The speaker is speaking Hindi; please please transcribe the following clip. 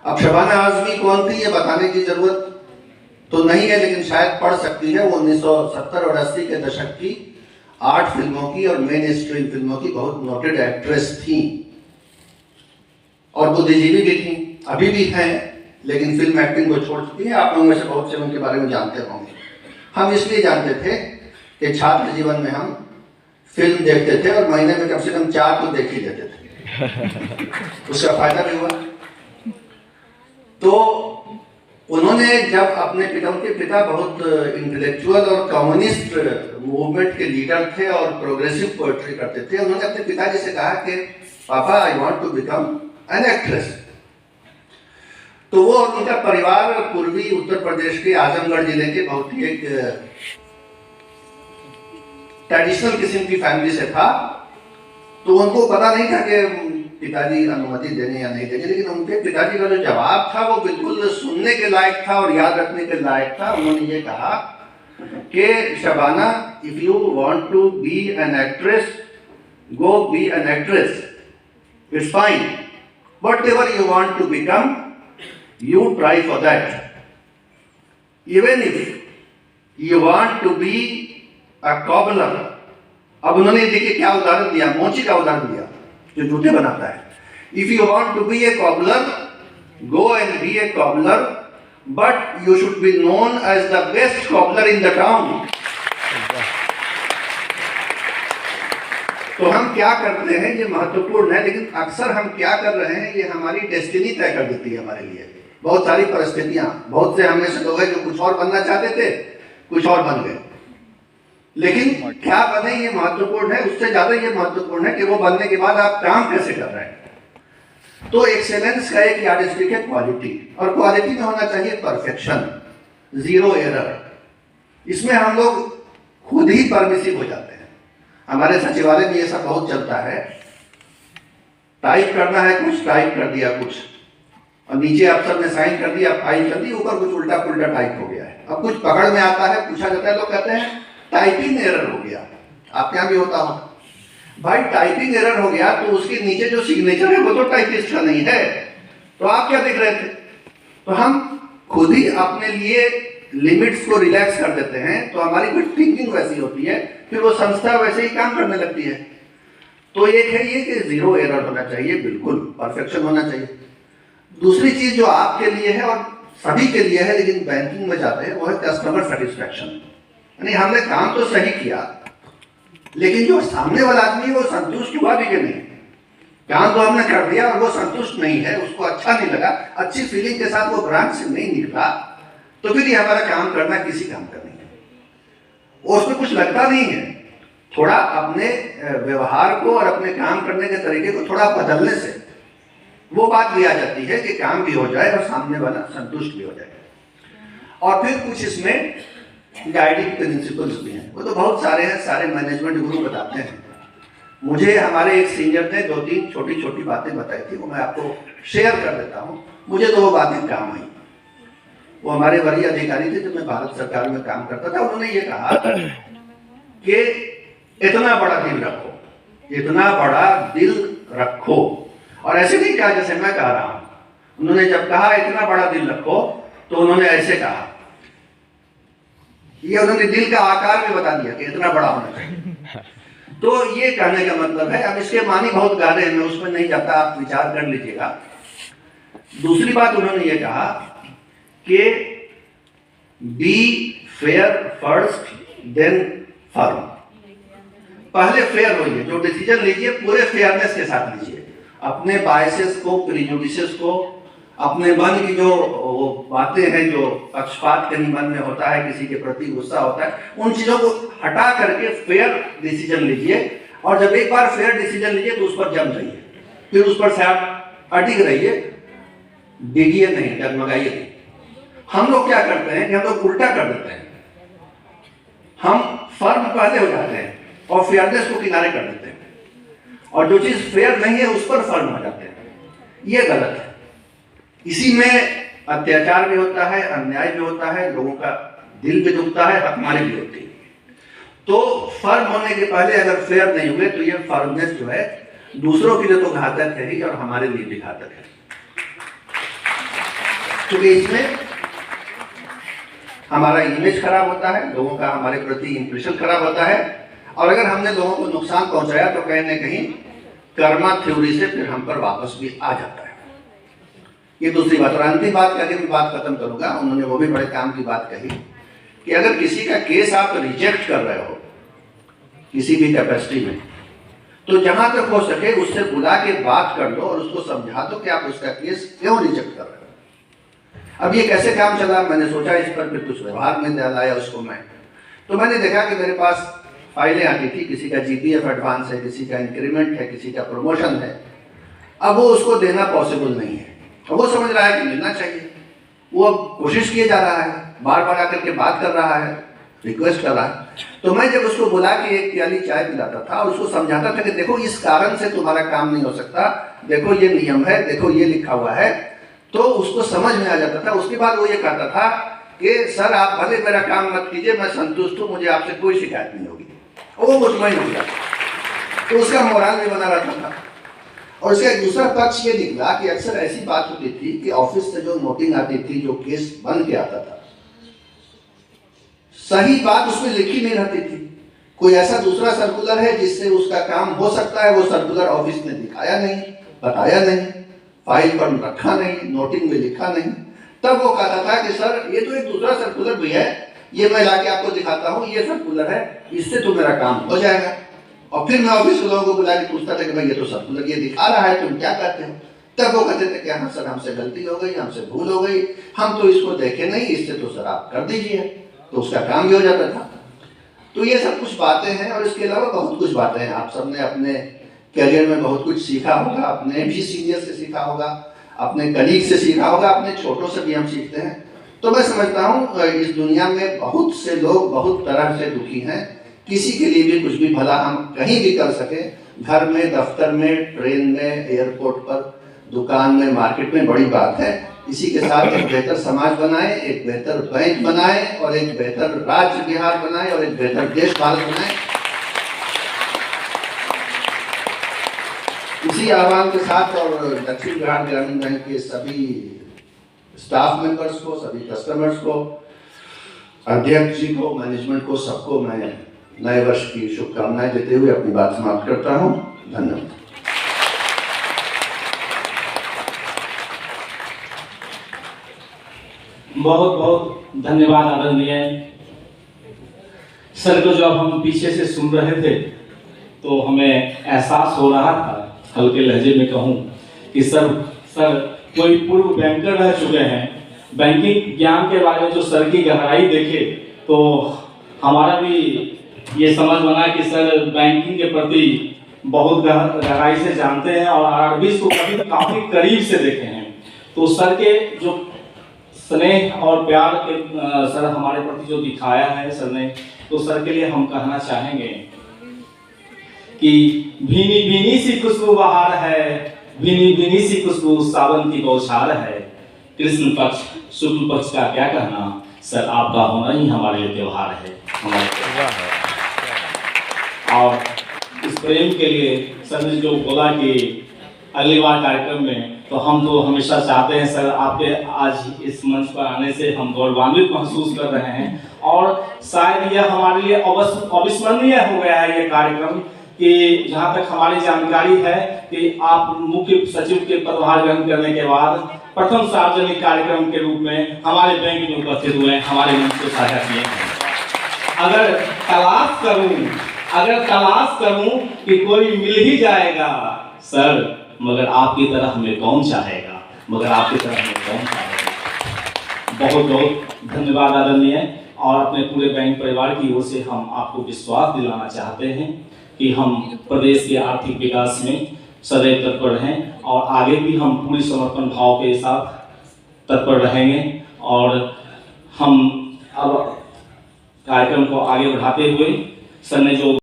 अब शबाना आजमी कौन थी ये बताने की जरूरत तो नहीं है, लेकिन शायद पड़ सकती है। वो 1970 और 80 के दशक की आर्ट फिल्मों की और मेन स्ट्रीम फिल्मों की बहुत नोटेड एक्ट्रेस थी और बुद्धिजीवी भी थी, अभी भी हैं, लेकिन फिल्म एक्टिंग को छोड़ चुकी है। आप लोगों में से बहुत से उनके बारे में जानते होंगे। हम इसलिए जानते थे कि छात्र जीवन में हम फिल्म देखते थे और महीने में कम से कम 4 तो देख ही लेते थे। उसका फायदा भी हुआ। तो उन्होंने जब अपने पिता, उनके पिता बहुत इंटेलेक्चुअल और कम्युनिस्ट मूवमेंट के लीडर थे और प्रोग्रेसिव पोएट्री करते थे, उन्होंने अपने पिताजी से कहा कि पापा I want to become an actress. तो वो उनका परिवार पूर्वी उत्तर प्रदेश के आजमगढ़ जिले के बहुत ही एक ट्रेडिशनल किस्म की फैमिली से था। तो उनको पता नहीं था कि पिताजी अनुमति देने या नहीं देंगे, लेकिन उनके पिताजी का जो जवाब था वो बिल्कुल सुनने के लायक था और याद रखने के लायक था। उन्होंने ये कहा कि Shabana, if you want to be an actress, go be an actress, it's fine, whatever you want to become, you try for that. Even if you want to be a cobbler. अब उन्होंने देखिए क्या उदाहरण दिया, मोची का उदाहरण दिया जो जूते बनाता है। If you want to be a cobbler, go and be a cobbler, but you should be known as the best cobbler in the town. तो हम क्या करते हैं ये महत्वपूर्ण है, लेकिन अक्सर हम क्या कर रहे हैं ये हमारी डेस्टिनी तय कर देती है हमारे लिए। बहुत सारी परिस्थितियां, बहुत से हम में से लोग हैं जो कुछ और बनना चाहते थे, कुछ और बन गए, लेकिन क्या बने ये महत्वपूर्ण है। उससे ज्यादा ये महत्वपूर्ण है कि वो बनने के बाद आप काम कैसे कर रहे हैं। तो एक्सेलेंस का एक यार्डस्टिक है क्वालिटी, और क्वालिटी में होना चाहिए परफेक्शन, जीरो एरर। इसमें हम लोग खुद ही परमिसिव हो जाते हैं। हमारे सचिवालय में ये सब बहुत चलता है। टाइप करना है कुछ, टाइप कर दिया कुछ, और नीचे अफसर ने साइन कर दिया, फाइल कर दी, ऊपर कुछ उल्टा पुल्टा टाइप हो गया है। अब कुछ पकड़ में आता है, पूछा जाता है, लोग कहते हैं टाइपिंग एरर हो गया। आपके यहाँ भी होता हो भाई, टाइपिंग एरर हो गया तो उसके नीचे जो सिग्नेचर है वो तो टाइपिस्ट का नहीं है, तो आप क्या देख रहे थे। तो हम खुद ही अपने लिए लिमिट्स को रिलैक्स कर देते हैं, तो हमारी फिर थिंकिंग वैसी होती है, फिर वो संस्था वैसे ही काम करने लगती है। तो एक है ये कि जीरो एरर होना चाहिए, बिल्कुल परफेक्शन होना चाहिए। दूसरी चीज जो आपके लिए है और सभी के लिए है, लेकिन बैंकिंग में जाते हैं, वो है कस्टमर सेटिस्फैक्शन। यानी हमने काम तो सही किया, लेकिन जो सामने वाला आदमी है वो संतुष्ट हुआ भी कि नहीं। काम तो हमने कर दिया और वो संतुष्ट नहीं है, उसको अच्छा नहीं लगा, अच्छी फीलिंग के साथ वो ब्रांच से नहीं निकला, तो फिर ये हमारा काम करना किसी काम का नहीं है, वो उसमें कुछ लगता नहीं है। थोड़ा अपने व्यवहार को और अपने काम करने के तरीके को थोड़ा बदलने से वो बात भी आ जाती है कि काम भी हो जाए और सामने वाला संतुष्ट भी हो जाए। और फिर कुछ इसमें गाइडिंग प्रिंसिपल्स भी हैं, वो तो बहुत सारे हैं, सारे मैनेजमेंट गुरु बताते हैं। मुझे हमारे एक सीनियर ने 2-3 छोटी छोटी बातें बताई थी, वो मैं आपको शेयर कर देता हूँ। मुझे तो वो बातें काम आई। वो हमारे वरीय अधिकारी थे, जब मैं भारत सरकार में काम करता था। उन्होंने ये कहा कि इतना बड़ा दिल रखो, इतना बड़ा दिल रखो, और ऐसे नहीं कहा जैसे मैं कह रहा हूं। उन्होंने जब कहा इतना बड़ा दिल रखो, तो उन्होंने ऐसे कहा, ये उन्होंने दिल का आकार भी बता दिया कि इतना बड़ा होना चाहिए। तो ये कहने का मतलब है, अब इसके मानी बहुत गहरे हैं, मैं उसमें नहीं जाता, आप विचार कर लीजिएगा। दूसरी बात उन्होंने ये कहा कि be fair first then firm. पहले फेयर होइए, जो डिसीजन लीजिए पूरे फेयरनेस के साथ लीजिए। अपने बायसेस को, प्रिजुडिसेस को, अपने मन की जो बातें हैं, जो पक्षपात कहीं मन में होता है, किसी के प्रति गुस्सा होता है, उन चीजों को हटा करके फेयर डिसीजन लीजिए। और जब एक बार फेयर डिसीजन लीजिए तो उस पर जम जाइए, फिर उस पर से आप अटिक रहिए, डिगिए नहीं, डगमगाइए नहीं। हम लोग क्या करते हैं कि हम लोग उल्टा कर देते हैं, हम फर्म पहले हो जाते हैं और फेयरनेस को किनारे कर देते हैं, और जो चीज फेयर नहीं है उस पर फर्म हो जाते हैं। ये गलत है। इसी में अत्याचार भी होता है, अन्याय भी होता है, लोगों का दिल भी दुखता है, हकमारी भी होती है। तो फर्म होने के पहले अगर फेयर नहीं हुए तो ये फर्मनेस जो है दूसरों के लिए तो घातक है ही, और हमारे लिए भी घातक है। क्योंकि इसमें हमारा इमेज खराब होता है, लोगों का हमारे प्रति इंप्रेशन खराब होता है, और अगर हमने लोगों को नुकसान पहुंचाया तो कहीं न कहीं कर्मा थ्योरी से फिर हम पर वापस भी आ जाता है। ये दूसरी बात। और अंतिम बात करके मैं बात खत्म करूंगा। उन्होंने वो भी बड़े काम की बात कही कि अगर किसी का केस आप रिजेक्ट कर रहे हो किसी भी कैपेसिटी में, तो जहां तक हो सके उससे बुला के बात कर लो और उसको समझा दो कि आप उसका केस क्यों रिजेक्ट कर रहे हो। अब ये कैसे काम चला, मैंने सोचा इस पर फिर कुछ व्यवहार में लाया उसको मैं। तो मैंने देखा कि मेरे पास फाइलें आती थी, किसी का जीपीएफ एडवांस है, किसी का इंक्रीमेंट है, किसी का प्रमोशन है। अब वो उसको देना पॉसिबल नहीं है, अब वो समझ रहा है कि मिलना चाहिए। वो अब कोशिश किए जा रहा है, बार बार आकर के बात कर रहा है, रिक्वेस्ट कर रहा है। तो मैं जब उसको बुला के एक प्याली चाय पिलाता था और उसको समझाता था कि देखो इस कारण से तुम्हारा काम नहीं हो सकता, देखो ये नियम है, देखो ये लिखा हुआ है, तो उसको समझ में आ जाता था। उसके बाद वो ये कहता था कि सर आप भले मेरा काम मत कीजिए, मैं संतुष्ट हूँ, मुझे आपसे कोई शिकायत नहीं होगी। वो मुतमईन हो गया, तो उसका मोराल भी बना रहता था। और इसका एक दूसरा पक्ष ये निकला कि अक्सर ऐसी बात होती थी कि ऑफिस से जो नोटिंग आती थी, जो केस बन के आता था, सही बात उसमें लिखी नहीं रहती थी। कोई ऐसा दूसरा सर्कुलर है जिससे उसका काम हो सकता है, वो सर्कुलर ऑफिस ने दिखाया नहीं, बताया नहीं, फाइल पर रखा नहीं, नोटिंग में लिखा नहीं। तब वो कहता था कि सर ये तो एक दूसरा सर्कुलर भी है, ये मैं लाके आपको दिखाता हूँ, ये सर्कुलर है, इससे तो मेरा काम हो जाएगा। और फिर मैं ऑफिस के लोगों को बुला के पूछता था कि भाई ये तो सर्कुलर ये दिखा रहा है, तुम क्या कहते हो? तब वो कहते थे कि हाँ सर हमसे गलती हो गई, हमसे भूल हो गई, हम तो इसको देखे नहीं, इससे तो सर आप कर दीजिए, तो उसका काम भी हो जाता था। तो ये सब कुछ बातें हैं, और इसके अलावा बहुत कुछ बातें हैं। आप सबने अपने करियर में बहुत कुछ सीखा होगा, अपने भी सीनियर से सीखा होगा, अपने कलीग से सीखा होगा, अपने छोटों से भी हम सीखते हैं। तो मैं समझता हूँ इस दुनिया में बहुत से लोग बहुत तरह से दुखी हैं। किसी के लिए भी कुछ भी भला हम कहीं भी कर सके, घर में, दफ्तर में, ट्रेन में, एयरपोर्ट पर, दुकान में, मार्केट में, बड़ी बात है। इसी के साथ एक बेहतर समाज बनाए, एक बेहतर बैंक बनाए, और एक बेहतर राज्य बिहार बनाए, और एक बेहतर देश भारत बनाए। इसी आह्वान के साथ और दक्षिण बिहार ग्रामीण बैंक के सभी स्टाफ मेंबर्स को, सभी कस्टमर्स को, अध्यक्ष जी को, मैनेजमेंट को, सबको मैं नए वर्ष की शुभकामनाएं देते हुए अपनी बात समाप्त करता हूं। धन्यवाद। बहुत बहुत धन्यवाद आदरणीय सर को। जब हम पीछे से सुन रहे थे तो हमें एहसास हो रहा था, हल्के लहजे में कहूँ, कि सर कोई पूर्व बैंकर रह चुके हैं। बैंकिंग ज्ञान के बारे में जो सर की गहराई देखे तो हमारा भी ये समझ बना कि सर बैंकिंग के प्रति बहुत गहराई से जानते हैं और आरबीआई को कभी काफी करीब से देखे हैं। तो सर के जो स्नेह और प्यार के सर हमारे प्रति जो दिखाया है सर ने, तो सर के लिए हम कहना चाहेंगे कि भीनी भीनी सी खुशबू बहार है, भीनी भीनी सी खुशबू सावन की बौछार है। कृष्ण पक्ष शुक्ल पक्ष का क्या कहना, सर आपका होना ही हमारे लिए त्योहार है, हमारे त्योहार है। और इस प्रेम के लिए सर ने जो बोला कि अगली बार कार्यक्रम में, तो हम तो हमेशा चाहते हैं सर आपके आज इस मंच पर आने से हम गौरवान्वित महसूस कर रहे हैं। और शायद यह हमारे लिए अविस्मरणीय हो गया है ये कार्यक्रम, कि जहाँ तक हमारी जानकारी है कि आप मुख्य सचिव के पदभार ग्रहण करने के बाद प्रथम सार्वजनिक कार्यक्रम के रूप में हमारे बैंक में उपस्थित हुए, हमारे मंच को साझा किए हैं। अगर तलाश करूं कि कोई मिल ही जाएगा सर, मगर आपकी तरह हमें कौन चाहेगा, मगर आपकी तरह हमें कौन चाहेगा। बहुत बहुत धन्यवाद आदरणीय। और अपने पूरे बैंक परिवार की ओर से हम आपको विश्वास दिलाना चाहते हैं कि हम प्रदेश के आर्थिक विकास में सदैव तत्पर रहें, और आगे भी हम पूरी समर्पण भाव के साथ तत्पर रहेंगे। और हम अब कार्यक्रम को आगे बढ़ाते हुए सर ने जो